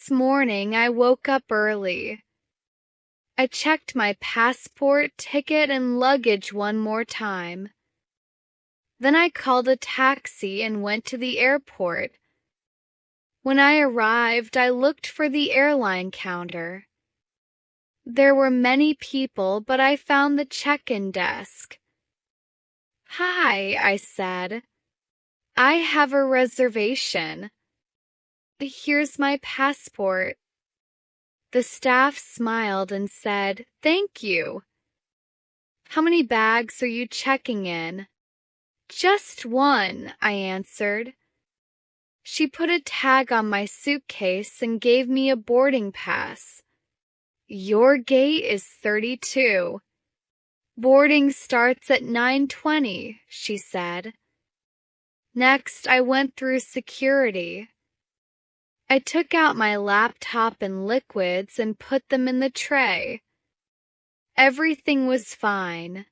next morning, I woke up early. I checked my passport, ticket, and luggage one more time. Then I called a taxi and went to the airport. When I arrived, I looked for the airline counter. There were many people, but I found the check-in desk. "Hi," I said. "I have a reservation. Here's my passport." The staff smiled and said, "Thank you." "How many bags are you checking in?" "Just one," I answered. She put a tag on my suitcase and gave me a boarding pass. "Your gate is 32. Boarding starts at 9:20, she said. Next, I went through security. I took out my laptop and liquids and put them in the tray. Everything was fine.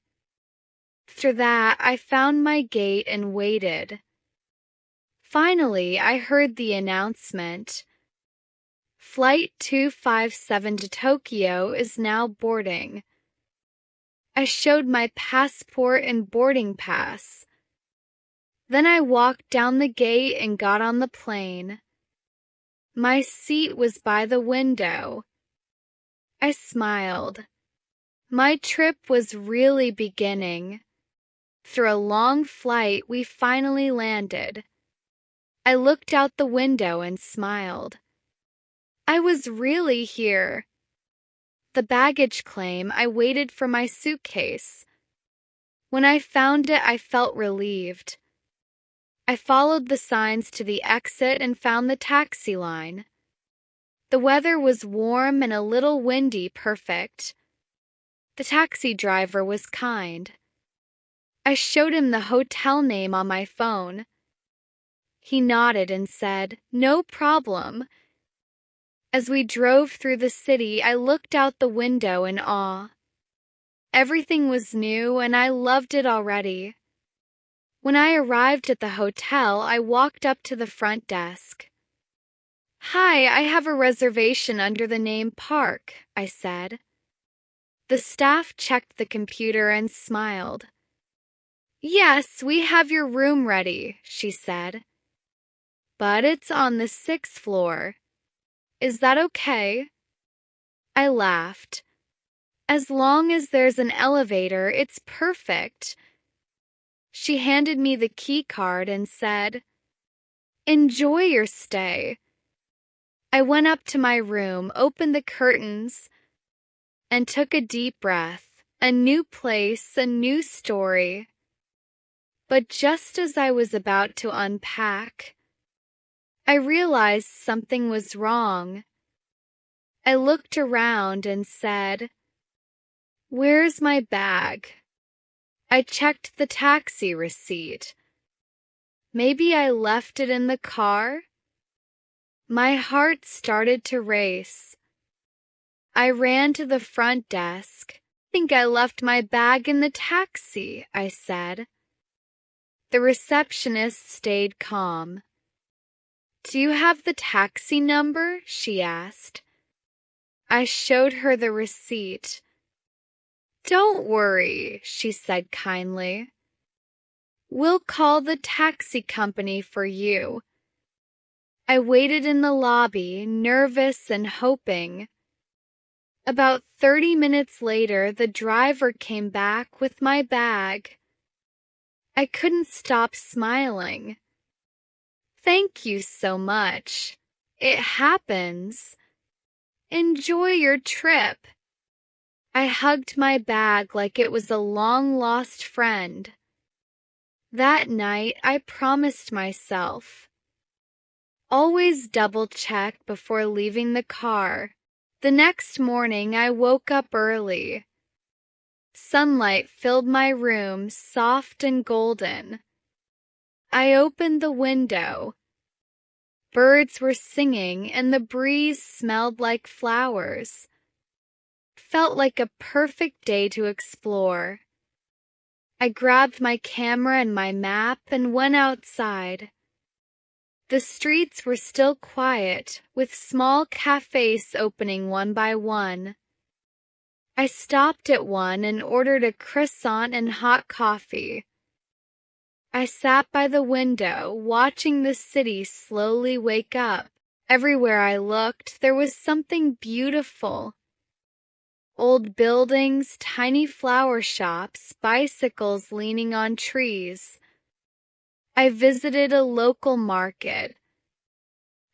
After that, I found my gate and waited. Finally, I heard the announcement. Flight 257 to Tokyo is now boarding. I showed my passport and boarding pass. Then I walked down the gate and got on the plane. My seat was by the window. I smiled. My trip was really beginning. After a long flight, we finally landed. I looked out the window and smiled. I was really here. The baggage claim, I waited for my suitcase. When I found it, I felt relieved. I followed the signs to the exit and found the taxi line. The weather was warm and a little windy, perfect. The taxi driver was kind. I showed him the hotel name on my phone. He nodded and said, "No problem." As we drove through the city, I looked out the window in awe. Everything was new and I loved it already. When I arrived at the hotel, I walked up to the front desk. "Hi, I have a reservation under the name Park," I said. The staff checked the computer and smiled. "Yes, we have your room ready," she said. "But it's on the 6th floor. Is that okay?" I laughed. "As long as there's an elevator, it's perfect." She handed me the key card and said, "Enjoy your stay." I went up to my room, opened the curtains, and took a deep breath. A new place, a new story. But just as I was about to unpack, I realized something was wrong. I looked around and said, "Where's my bag?" I checked the taxi receipt. Maybe I left it in the car? My heart started to race. I ran to the front desk. "I think I left my bag in the taxi," I said. The receptionist stayed calm. "Do you have the taxi number?" she asked. I showed her the receipt. "Don't worry," she said kindly. "We'll call the taxi company for you." I waited in the lobby, nervous and hoping. About 30 minutes later, the driver came back with my bag. I couldn't stop smiling. "Thank you so much. It happens. Enjoy your trip." I hugged my bag like it was a long-lost friend. That night, I promised myself, always double-check before leaving the car. The next morning, I woke up early. Sunlight filled my room, soft and golden. I opened the window. Birds were singing and the breeze smelled like flowers. Felt like a perfect day to explore. I grabbed my camera and my map and went outside. The streets were still quiet, with small cafes opening one by one. I stopped at one and ordered a croissant and hot coffee. I sat by the window, watching the city slowly wake up. Everywhere I looked, there was something beautiful. Old buildings, tiny flower shops, bicycles leaning on trees. I visited a local market.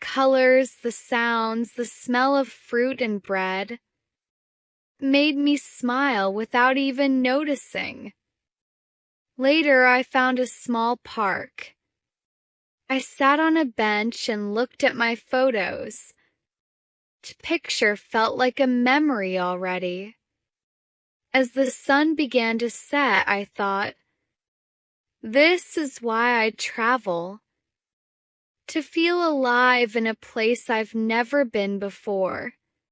Colors, the sounds, the smell of fruit and bread made me smile without even noticing. Later, I found a small park. I sat on a bench and looked at my photos. Each picture felt like a memory already. As the sun began to set, I thought, this is why I travel. To feel alive in a place I've never been before.